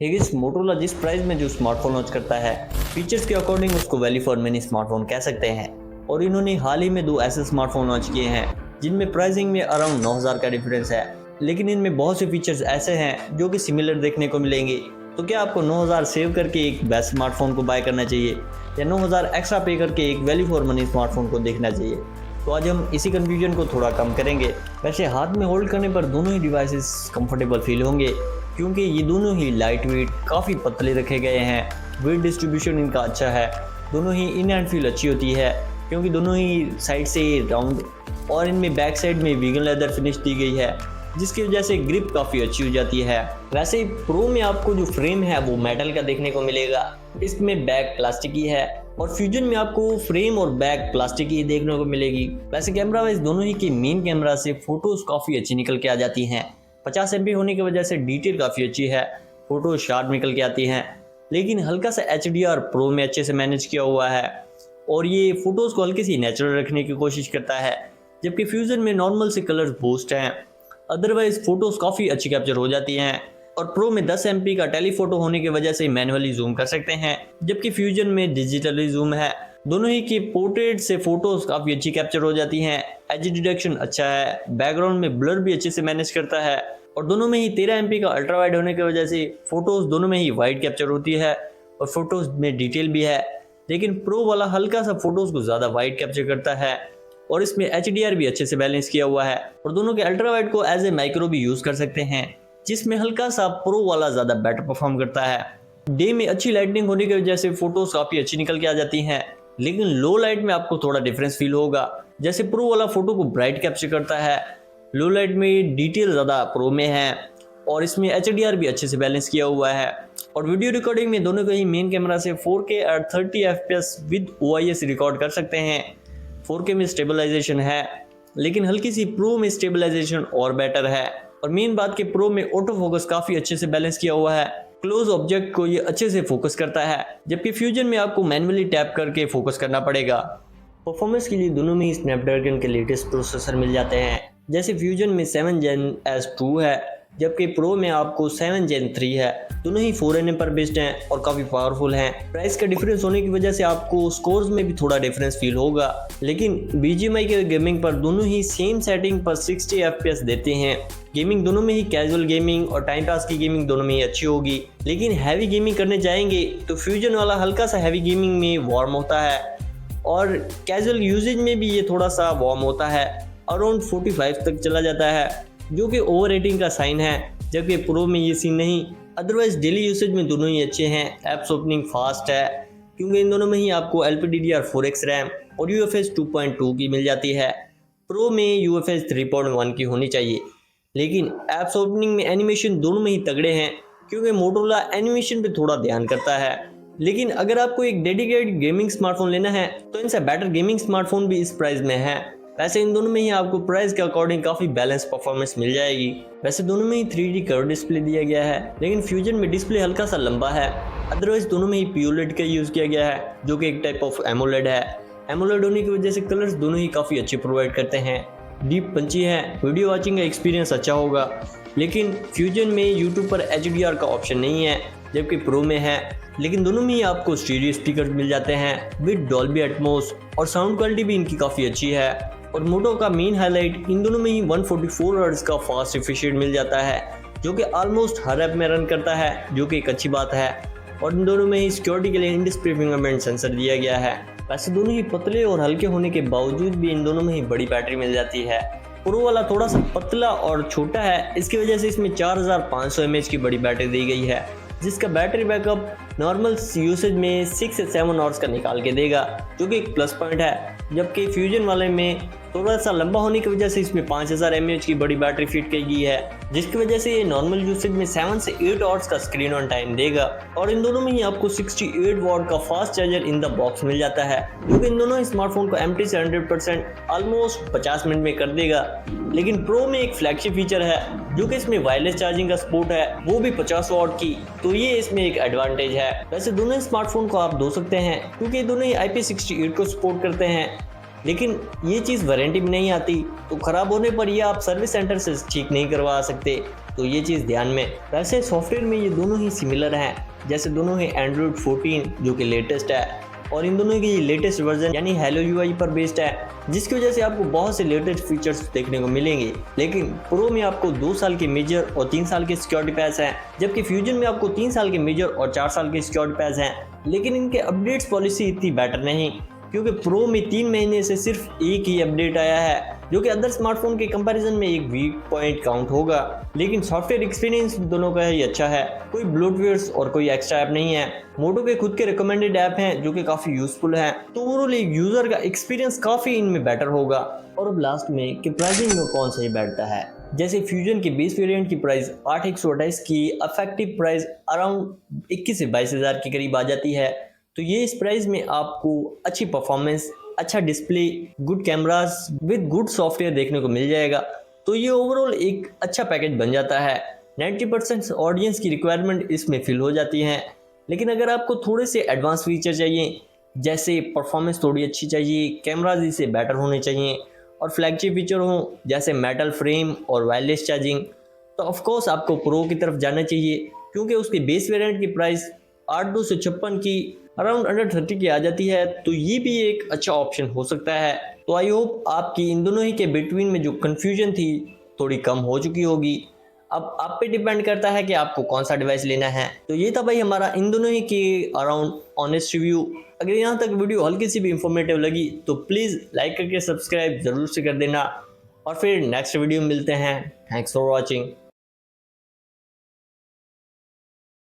हेगिस Motorola जिस price में जो स्मार्टफोन लॉन्च करता है, फीचर्स के अकॉर्डिंग उसको वैल्यू फॉर मनी स्मार्टफोन कह सकते हैं। और इन्होंने हाल ही में दो ऐसे स्मार्टफोन लॉन्च किए हैं जिनमें प्राइसिंग में अराउंड 9000 का डिफरेंस है, लेकिन इनमें बहुत से फीचर्स ऐसे हैं जो कि सिमिलर देखने को मिलेंगे। तो क्या आपको 9000 सेव करके एक बेस्ट स्मार्टफोन को बाय करना चाहिए या 9000 एक्स्ट्रा पे करके एक वैल्यू फॉर मनी स्मार्टफोन को देखना चाहिए? तो आज हम इसी कन्फ्यूजन को थोड़ा कम करेंगे। वैसे हाथ में होल्ड करने पर दोनों ही डिवाइसेस कंफर्टेबल फील होंगे, क्योंकि ये दोनों ही लाइट वेट काफ़ी पतले रखे गए हैं। वेट डिस्ट्रीब्यूशन इनका अच्छा है, दोनों ही इन हैंड फील अच्छी होती है क्योंकि दोनों ही साइड से राउंड और इनमें बैक साइड में वीगन लेदर फिनिश दी गई है, जिसकी वजह से ग्रिप काफ़ी अच्छी हो जाती है। वैसे प्रो में आपको जो फ्रेम है वो मेटल का देखने को मिलेगा, इसमें बैक प्लास्टिक की है, और फ्यूजन में आपको फ्रेम और बैक प्लास्टिक की देखने को मिलेगी। वैसे कैमरा वाइज दोनों ही के मेन कैमरा से फोटोज काफ़ी अच्छी निकल के आ जाती हैं। 50 MP होने की वजह से डिटेल काफ़ी अच्छी है, फोटो शार्प निकल के आती हैं। लेकिन हल्का सा HDR प्रो में अच्छे से मैनेज किया हुआ है और ये फोटोज़ को हल्की सी नेचुरल रखने की कोशिश करता है, जबकि फ्यूजन में नॉर्मल से कलर्स बूस्ट हैं। अदरवाइज फोटोज़ काफ़ी अच्छी कैप्चर हो जाती हैं। और प्रो में 10 MP का टेलीफोटो होने की वजह से मैनुअली जूम कर सकते हैं, जबकि फ्यूजन में डिजिटली जूम है। दोनों ही की पोर्ट्रेट से फोटोज काफ़ी अच्छी कैप्चर हो जाती हैं। एज डिटेक्शन अच्छा है, बैकग्राउंड में ब्लर भी अच्छे से मैनेज करता है, और दोनों में ही 13 MP का अल्ट्रा वाइड होने की वजह से फोटोज दोनों में ही वाइड कैप्चर होती है और फोटोज में डिटेल भी है। लेकिन प्रो वाला हल्का सा फोटोज को ज़्यादा वाइड कैप्चर करता है और इसमें HDR भी अच्छे से बैलेंस किया हुआ है। और दोनों के अल्ट्रा वाइड को एज ए माइक्रो भी यूज़ कर सकते हैं, जिसमें हल्का सा प्रो वाला ज़्यादा बेटर परफॉर्म करता है। डे में अच्छी लाइटनिंग होने की वजह से फोटोज काफ़ी अच्छी निकल के आ जाती हैं, लेकिन लो लाइट में आपको थोड़ा डिफरेंस फील होगा। जैसे प्रो वाला फोटो को ब्राइट कैप्चर करता है, लो लाइट में डिटेल ज़्यादा प्रो में है, और इसमें HDR भी अच्छे से बैलेंस किया हुआ है। और वीडियो रिकॉर्डिंग में दोनों का ही मेन कैमरा से 4K और 30 FPS विद OIS रिकॉर्ड कर सकते हैं। 4K में स्टेबलाइजेशन है, लेकिन हल्की सी प्रो में स्टेबलाइजेशन और बेटर है। और मेन बात कि प्रो में ऑटो फोकस काफ़ी अच्छे से बैलेंस किया हुआ है, क्लोज ऑब्जेक्ट को ये अच्छे से फोकस करता है, जबकि फ्यूजन में आपको मैन्युअली टैप करके फोकस करना पड़ेगा। परफॉर्मेंस के लिए दोनों में ही स्नैपड्रैगन के लेटेस्ट प्रोसेसर मिल जाते हैं। जैसे फ्यूजन में 7 Gen S2 है, जबकि प्रो में आपको 7 Gen 3 है। दोनों ही 4nm पर बेस्ड हैं और काफ़ी पावरफुल हैं। प्राइस का डिफरेंस होने की वजह से आपको स्कोर्स में भी थोड़ा डिफरेंस फील होगा, लेकिन BGMI के गेमिंग पर दोनों ही सेम सेटिंग पर 60 FPS देते हैं। गेमिंग दोनों में ही कैजुअल गेमिंग और टाइम पास की गेमिंग दोनों में ही अच्छी होगी। लेकिन हैवी गेमिंग करने जाएंगे तो फ्यूजन वाला हल्का सा हैवी गेमिंग में वार्म होता है, और कैजुअल यूजेज में भी ये थोड़ा सा वार्म होता है, अराउंड 45 तक चला जाता है, जो कि ओवर रेटिंग का साइन है, जबकि प्रो में ये सीन नहीं। अदरवाइज डेली यूसेज में दोनों ही अच्छे हैं। एप्स ओपनिंग फास्ट है, क्योंकि इन दोनों में ही आपको LPDDR4X रैम और UFS 2.2 की मिल जाती है। प्रो में UFS 3.1 की होनी चाहिए। लेकिन एप्स ओपनिंग में एनिमेशन दोनों में ही तगड़े हैं, क्योंकि मोटोरोला एनिमेशन पे थोड़ा ध्यान करता है। लेकिन अगर आपको एक डेडिकेटेड गेमिंग स्मार्टफोन लेना है तो इनसे बेटर गेमिंग स्मार्टफोन भी इस प्राइस में है। वैसे इन दोनों में ही आपको प्राइस के अकॉर्डिंग काफ़ी बैलेंस परफॉर्मेंस मिल जाएगी। वैसे दोनों में ही 3D कर्व डिस्प्ले दिया गया है, लेकिन फ्यूजन में डिस्प्ले हल्का सा लंबा है। अदरवाइज दोनों में ही POLED का यूज़ किया गया है, जो कि एक टाइप ऑफ AMOLED है। AMOLED होने की वजह से कलर्स दोनों ही काफ़ी अच्छे प्रोवाइड करते हैं, डीप पंची है, वीडियो वॉचिंग का एक्सपीरियंस अच्छा होगा। लेकिन फ्यूजन में YouTube पर HDR का ऑप्शन नहीं है, जबकि प्रो में है। लेकिन दोनों में ही आपको स्टीरियो स्पीकर मिल जाते हैं विद डॉल्बी एटमॉस, और साउंड क्वालिटी भी इनकी काफ़ी अच्छी है। और मोटो का मेन हाईलाइट इन दोनों में ही 144 हर्ट्ज का फास्ट एफिशिएंट मिल जाता है, जो कि ऑलमोस्ट हर ऐप में रन करता है, जो कि एक अच्छी बात है। और इन दोनों में ही सिक्योरिटी के लिए इन डिस्प्ले फिंगरप्रिंट सेंसर दिया गया है। वैसे दोनों ही पतले और हल्के होने के बावजूद भी इन दोनों में ही बड़ी बैटरी मिल जाती है। प्रो वाला थोड़ा सा पतला और छोटा है, इसकी वजह से इसमें 4500 mAh की बड़ी बैटरी दी गई है, जिसका बैटरी बैकअप नॉर्मल यूसेज में 6 से 7 आवर्स का निकाल के देगा, जो कि एक प्लस पॉइंट है। जबकि फ्यूजन वाले में थोड़ा सा लंबा होने की वजह से इसमें 5000 mAh की बड़ी बैटरी फिट की गई है, जिसकी वजह से ये नॉर्मल यूसेज में 7 से 8 आवर्स का स्क्रीन ऑन टाइम देगा। और इन दोनों में ही आपको 68 वॉट का fast charger in the box मिल जाता है, जो कि इन दोनों स्मार्टफोन को एम्प्टी से 100% ऑलमोस्ट 50 मिनट में कर देगा। लेकिन प्रो में एक फ्लैगशिप फीचर है, जो कि इसमें वायरलेस चार्जिंग का सपोर्ट है, वो भी 50 वॉट की, तो ये इसमें एक एडवांटेज है। वैसे दोनों स्मार्टफोन को आप धो सकते हैं, क्योंकि दोनों ही IP68 को सपोर्ट करते हैं, लेकिन ये चीज़ वारंटी में नहीं आती, तो ख़राब होने पर ये आप सर्विस सेंटर से ठीक नहीं करवा सकते। तो ये चीज़ ध्यान में। वैसे सॉफ्टवेयर में ये दोनों ही सिमिलर हैं, जैसे दोनों ही एंड्रॉइड 14 जो कि लेटेस्ट है और इन दोनों की लेटेस्ट वर्जन यानी हेलो यूआई पर बेस्ड है, जिसकी वजह से आपको बहुत से लेटेस्ट फीचर्स देखने को मिलेंगे। लेकिन प्रो में आपको 2 साल के मेजर और 3 साल के सिक्योरिटी पैच हैं, जबकि फ्यूजन में आपको 3 साल के मेजर और 4 साल के सिक्योरिटी पैच हैं। लेकिन इनके अपडेट्स पॉलिसी इतनी बेटर नहीं, क्योंकि प्रो में 3 महीने से सिर्फ एक ही अपडेट आया है, जो कि अदर स्मार्टफोन के कंपैरिजन में एक वीक पॉइंट काउंट होगा। लेकिन सॉफ्टवेयर एक्सपीरियंस दोनों का ही अच्छा है, कोई ब्लोटवेयर्स और कोई एक्स्ट्रा ऐप नहीं है। मोटो के खुद के रिकमेंडेड ऐप हैं जो कि काफ़ी यूजफुल हैं, तो ओवरऑल एक यूज़र का एक्सपीरियंस काफ़ी इनमें बेटर होगा। और अब लास्ट में कि प्राइसिंग में कौन सही बैठता है। जैसे फ्यूजन की बेस वेरिएंट की प्राइस 8/128 की अफेक्टिव प्राइस अराउंड 21 से 22 हज़ार के करीब आ जाती है। तो ये इस प्राइस में आपको अच्छी परफॉर्मेंस, अच्छा display, good cameras with good software देखने को मिल जाएगा। तो ये ओवरऑल एक अच्छा पैकेज बन जाता है। 90% ऑडियंस की रिक्वायरमेंट इसमें फिल हो जाती हैं। लेकिन अगर आपको थोड़े से एडवांस फीचर चाहिए, जैसे परफॉर्मेंस थोड़ी अच्छी चाहिए, कैमराज इससे बेटर होने चाहिए और फ्लैगशिप फीचर हो जैसे मेटल फ्रेम और वायरलेस चार्जिंग, तो ऑफकोर्स आपको प्रो की तरफ जाना चाहिए, क्योंकि उसकी बेस वेरिएंट की प्राइस 8256 की अराउंड अंडर 30 की आ जाती है। तो ये भी एक अच्छा ऑप्शन हो सकता है। तो आई होप आपकी इन दोनों ही के बिटवीन में जो कन्फ्यूजन थी थोड़ी कम हो चुकी होगी। अब आप पे डिपेंड करता है कि आपको कौन सा डिवाइस लेना है। तो ये था भाई हमारा इन दोनों ही के अराउंड ऑनेस्ट रिव्यू। अगर यहाँ तक वीडियो हल्की सी भी इंफॉर्मेटिव लगी तो प्लीज़ लाइक करके सब्सक्राइब ज़रूर से कर देना, और फिर नेक्स्ट वीडियो में मिलते हैं। Thanks for watching.